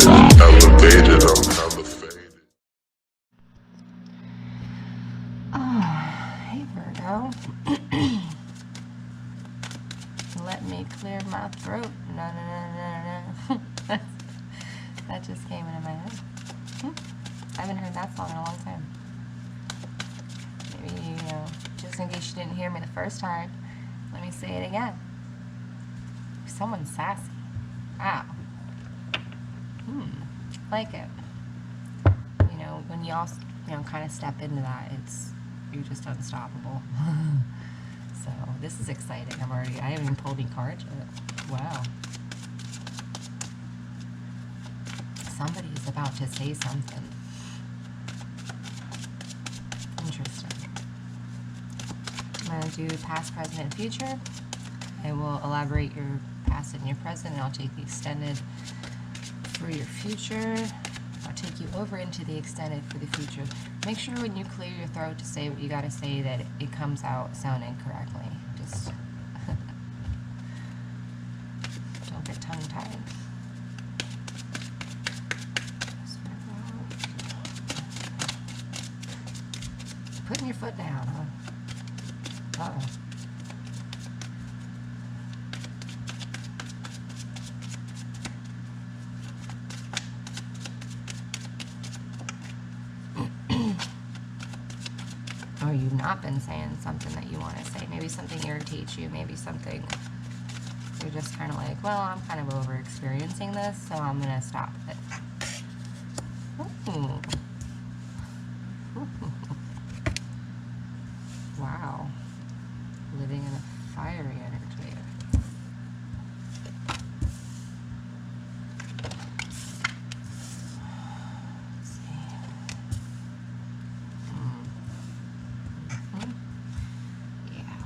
elevated, I'm hella faded. Hey Virgo. Let me clear my throat. No. That just came into my head. I haven't heard that song in a long time. Maybe, you know, just in case you didn't hear me the first time, let me say it again. Someone's sassy. Wow. Like it. You know, when you all, you know, kind of step into that, you're just unstoppable. So this is exciting. I haven't even pulled any cards yet. Wow. Somebody's about to say something. Interesting. I'm going to do past, present, and future. I will elaborate your past and your present, and I'll take the extended for your future. I'll take you over into the extended for the future. Make sure when you clear your throat to say what you got to say that it comes out sounding correctly. Just don't get tongue-tied. Putting your foot down, huh? Uh-oh. Or you've not been saying something that you want to say. Maybe something irritates you. Maybe something you're just kind of like, well, I'm kind of over experiencing this, so I'm going to stop it. Ooh. Wow. Living in a fiery energy. Let's see. Yeah.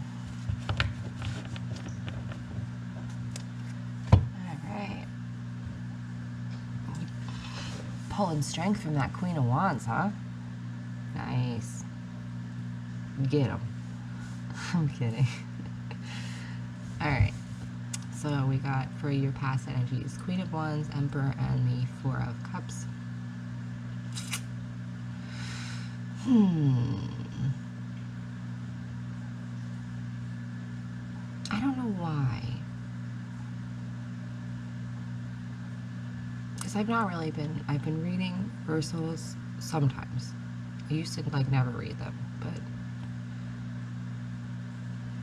Alright. Pulling strength from that Queen of Wands, huh? Nice. Get him. I'm kidding. Alright. So we got for your past energies, Queen of Wands, Emperor, and the Four of Cups. I don't know why. Because I've been reading reversals sometimes. I used to like never read them, but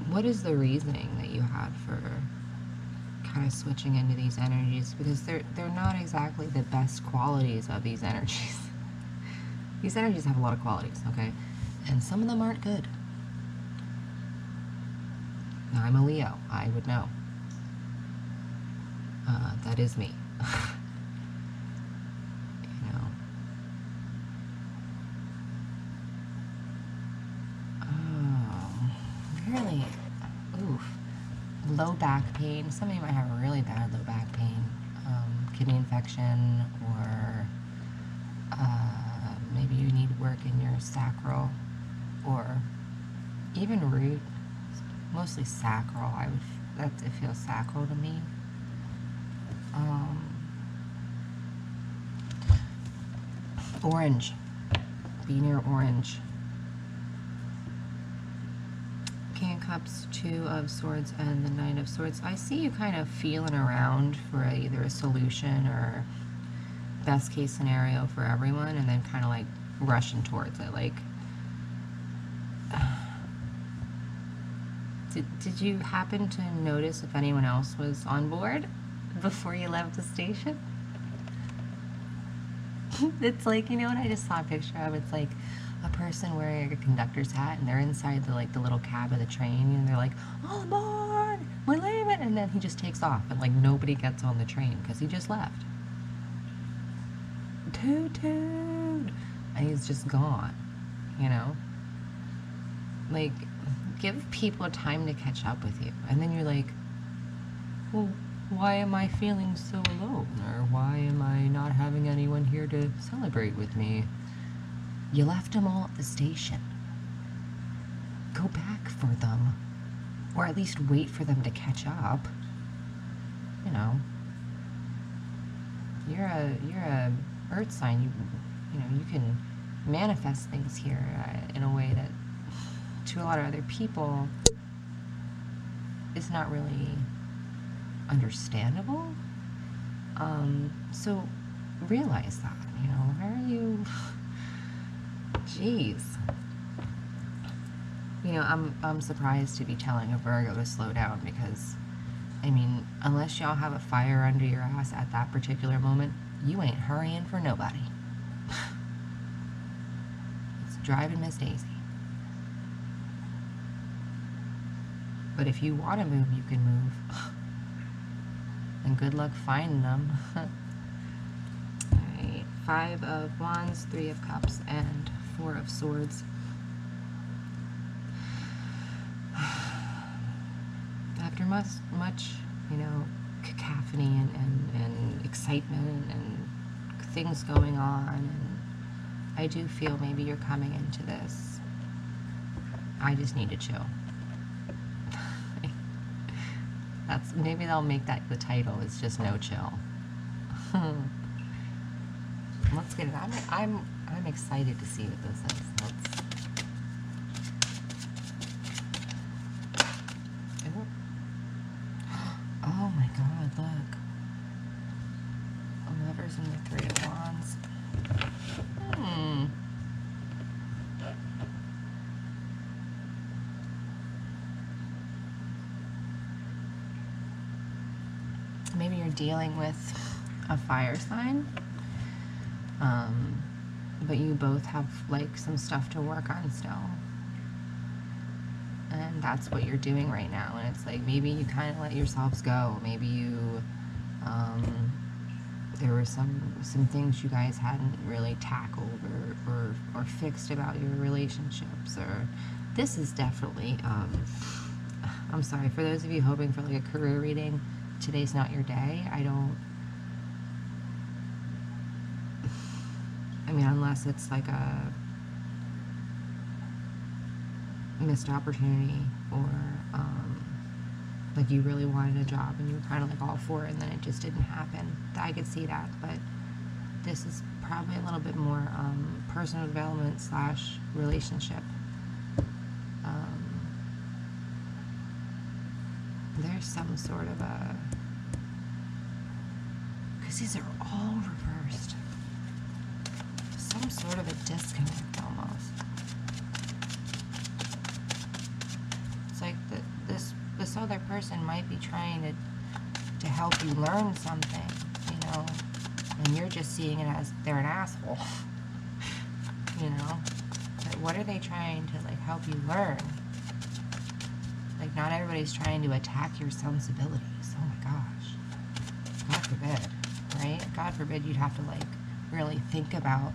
what is the reasoning that you had for kind of switching into these energies? Because they're not exactly the best qualities of these energies. These energies have a lot of qualities, okay? And some of them aren't good. Now, I'm a Leo. I would know. That is me. You know. Really, oof, low back pain. Some of you might have a really bad low back pain, kidney infection, or maybe you need work in your sacral, or even root. Mostly sacral. It feels sacral to me. Orange. Be near orange. King of Cups, Two of Swords, and the Nine of Swords. I see you kind of feeling around for either a solution or best case scenario for everyone, and then kind of like rushing towards it. Like, did you happen to notice if anyone else was on board before you left the station? It's like, you know what I just saw a picture of? It's like a person wearing a conductor's hat, and they're inside the little cab of the train, and they're like, all aboard, we're leaving, and then he just takes off, and like nobody gets on the train because he just left. Toot toot, and he's just gone. You know, like, give people time to catch up with you, and then you're like, well, why am I feeling so alone? Or why am I not having anyone here to celebrate with me? You left them all at the station. Go back for them. Or at least wait for them to catch up. You know. you're a earth sign. You know, you can manifest things here in a way that to a lot of other people is not really understandable. So realize that, you know, why are you, jeez. You know, I'm surprised to be telling a Virgo to slow down because, I mean, unless y'all have a fire under your ass at that particular moment, you ain't hurrying for nobody. It's driving Miss Daisy. But if you want to move, you can move. And good luck finding them. Alright, 5 of Wands, 3 of Cups, and 4 of Swords. After much, you know, cacophony and excitement and things going on, and I do feel maybe you're coming into this. I just need to chill. That's, maybe they'll make that the title. It's just no chill. Let's get it. I'm excited to see what this is. Oh my God! Look, the Lovers and the 3 of Wands. Maybe you're dealing with a fire sign, but you both have like some stuff to work on still, and that's what you're doing right now. And it's like maybe you kind of let yourselves go. Maybe you there were some things you guys hadn't really tackled or fixed about your relationships. Or this is definitely I'm sorry for those of you hoping for like a career reading. Today's not your day. I mean, unless it's like a missed opportunity, or like you really wanted a job and you were kind of like all for it and then it just didn't happen. I could see that, but this is probably a little bit more personal development / relationship. There's some sort of a, because these are all reversed, some sort of a disconnect almost. It's like this other person might be trying to help you learn something, you know, and you're just seeing it as they're an asshole. You know, but what are they trying to like help you learn? Like, not everybody's trying to attack your sensibilities. Oh my gosh. God forbid, right? God forbid you'd have to like really think about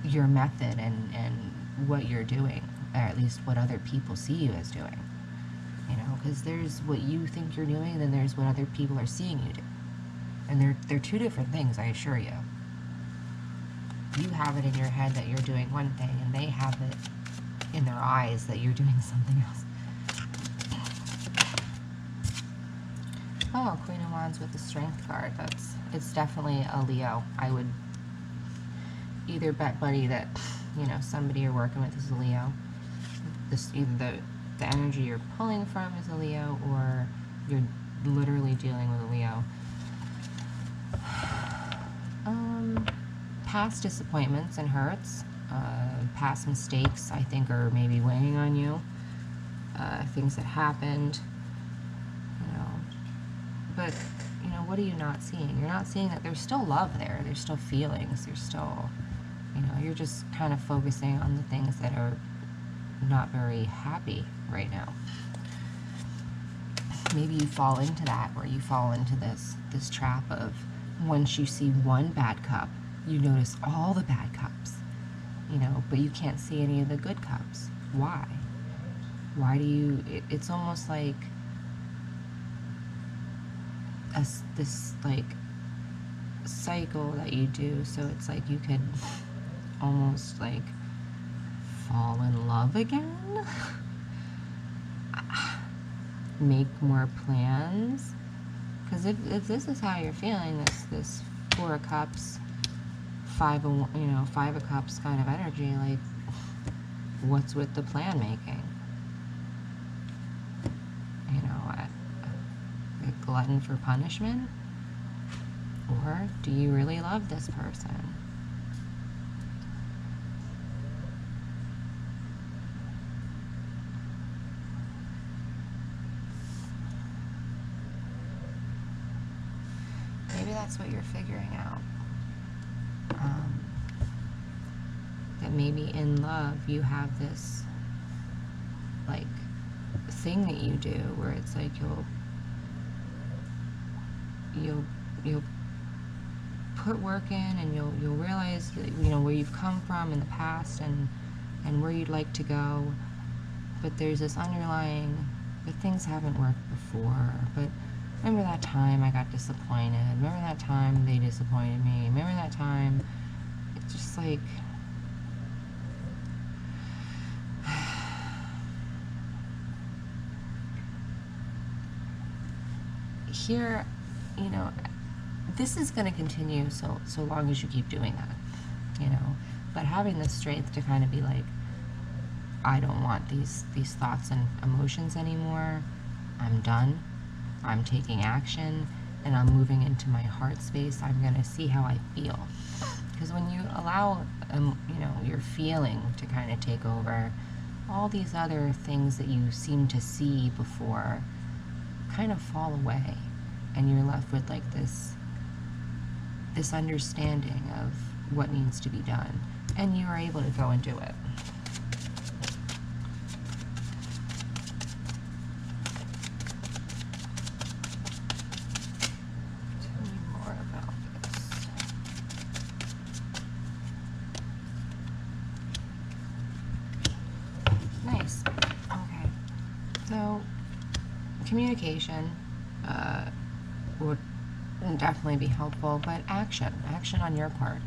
your method and what you're doing, or at least what other people see you as doing. You know, because there's what you think you're doing, and then there's what other people are seeing you do. And they're two different things, I assure you. You have it in your head that you're doing one thing, and they have it in their eyes that you're doing something else. Oh, Queen of Wands with the Strength card. It's definitely a Leo. I would either bet buddy that, you know, somebody you're working with is a Leo. Either the energy you're pulling from is a Leo, or you're literally dealing with a Leo. Past disappointments and hurts, past mistakes, I think, are maybe weighing on you. Things that happened, you know. But, you know, what are you not seeing? You're not seeing that there's still love there. There's still feelings. There's still, you know, you're just kind of focusing on the things that are not very happy right now. Maybe you fall into that, where you fall into this trap of, once you see one bad cup, you notice all the bad cups, you know, but you can't see any of the good cups. Why? Why do you, it's almost like this like cycle that you do, so it's like you could almost like fall in love again, make more plans, because if this is how you're feeling, this Four of Cups, Five of Cups kind of energy. Like, what's with the plan making? You know, a glutton for punishment? Or do you really love this person? Maybe that's what you're figuring out. That maybe in love you have this, like, thing that you do where it's like you'll put work in, and you'll realize that, you know, where you've come from in the past and where you'd like to go, but there's this underlying, but things haven't worked before, but remember that time I got disappointed, remember that time they disappointed me, remember that time. It's just like, here, you know, this is going to continue so long as you keep doing that, you know, but having the strength to kind of be like, I don't want these thoughts and emotions anymore. I'm done. I'm taking action, and I'm moving into my heart space. I'm going to see how I feel. Because when you allow, you know, your feeling to kind of take over, all these other things that you seem to see before kind of fall away, and you're left with like this understanding of what needs to be done, and you are able to go and do it. Tell me more about this. Nice. Okay. So, communication would definitely be helpful, but action on your part.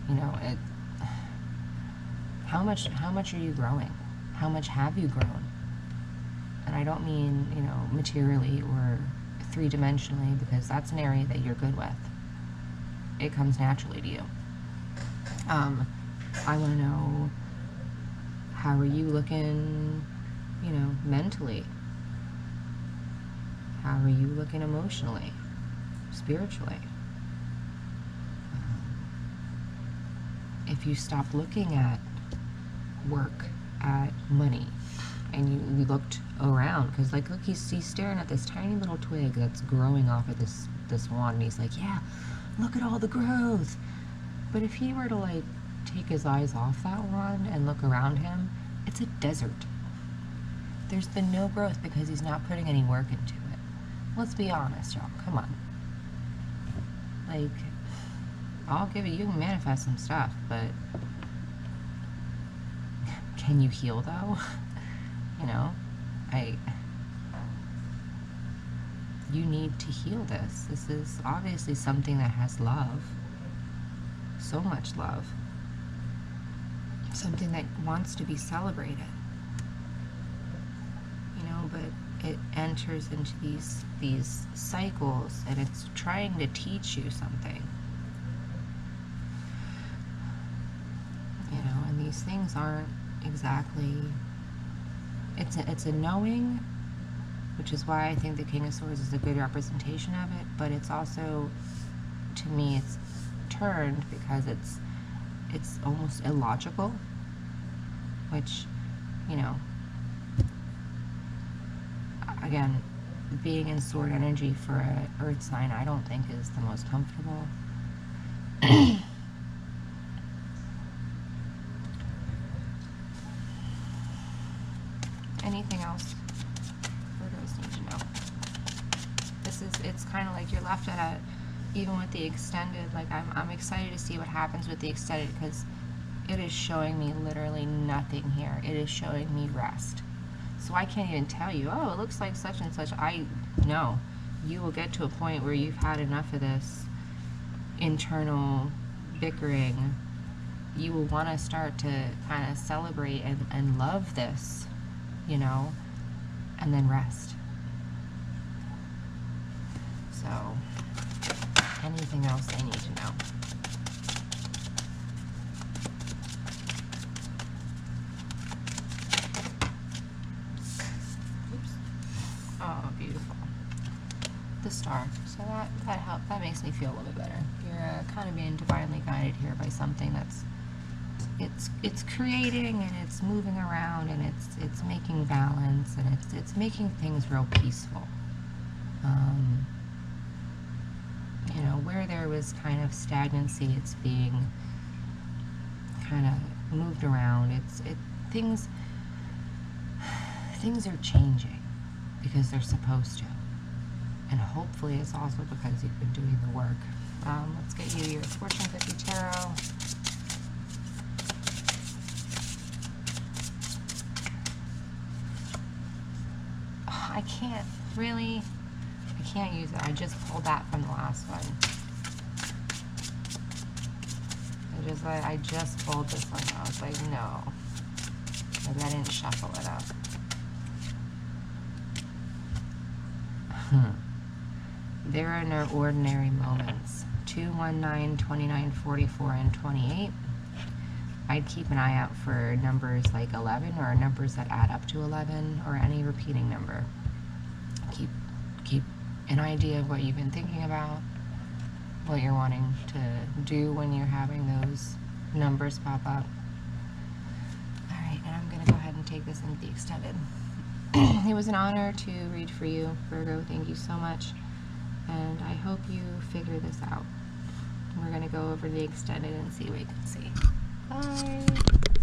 You know, how much are you growing? How much have you grown? And I don't mean, you know, materially or three-dimensionally, because that's an area that you're good with. It comes naturally to you. I want to know, how are you looking, you know, mentally? How are you looking emotionally, spiritually? If you stop looking at work, at money, and you looked around, because like, look, he's staring at this tiny little twig that's growing off of this wand, and he's like, yeah, look at all the growth. But if he were to like take his eyes off that wand and look around him, it's a desert. There's been no growth because he's not putting any work into it. Let's be honest, y'all. Come on. Like, I'll give you can manifest some stuff, but can you heal though? You know, you need to heal this. This is obviously something that has love. So much love. Something that wants to be celebrated. You know, but it enters into these cycles, and it's trying to teach you something. You know, and these things aren't exactly, it's a knowing, which is why I think the King of Swords is a good representation of it, but it's also, to me, it's turned because it's almost illogical, which, you know, again, being in sword energy for an earth sign, I don't think is the most comfortable. Anything else Virgos need to know? It's kind of like you're left at even with the extended, like I'm excited to see what happens with the extended, because it is showing me literally nothing here. It is showing me rest. So I can't even tell you, oh, it looks like such and such. I know you will get to a point where you've had enough of this internal bickering. You will want to start to kind of celebrate and love this, you know, and then rest. So anything else they need to know. Oops. Oh, beautiful. The star. So that helps. That makes me feel a little bit better. You're kind of being divinely guided here by something that's it's creating, and it's moving around, and it's making balance, and it's making things real peaceful. You know, where there was kind of stagnancy, it's being kind of moved around. Things are changing because they're supposed to. And hopefully it's also because you've been doing the work. Let's get you your Fortune Cookie Tarot. Oh, I can't use it. I just pulled that from the last one. I just pulled this one. I was like, no. Maybe I didn't shuffle it up. There are no ordinary moments. 2, 1, 9, 29, 44, and 28. I'd keep an eye out for numbers like 11 or numbers that add up to 11 or any repeating number. Keep an idea of what you've been thinking about, what you're wanting to do when you're having those numbers pop up. Alright, and I'm going to go ahead and take this into the extended. It was an honor to read for you, Virgo. Thank you so much. And I hope you figure this out. We're going to go over the extended and see what you can see. Bye!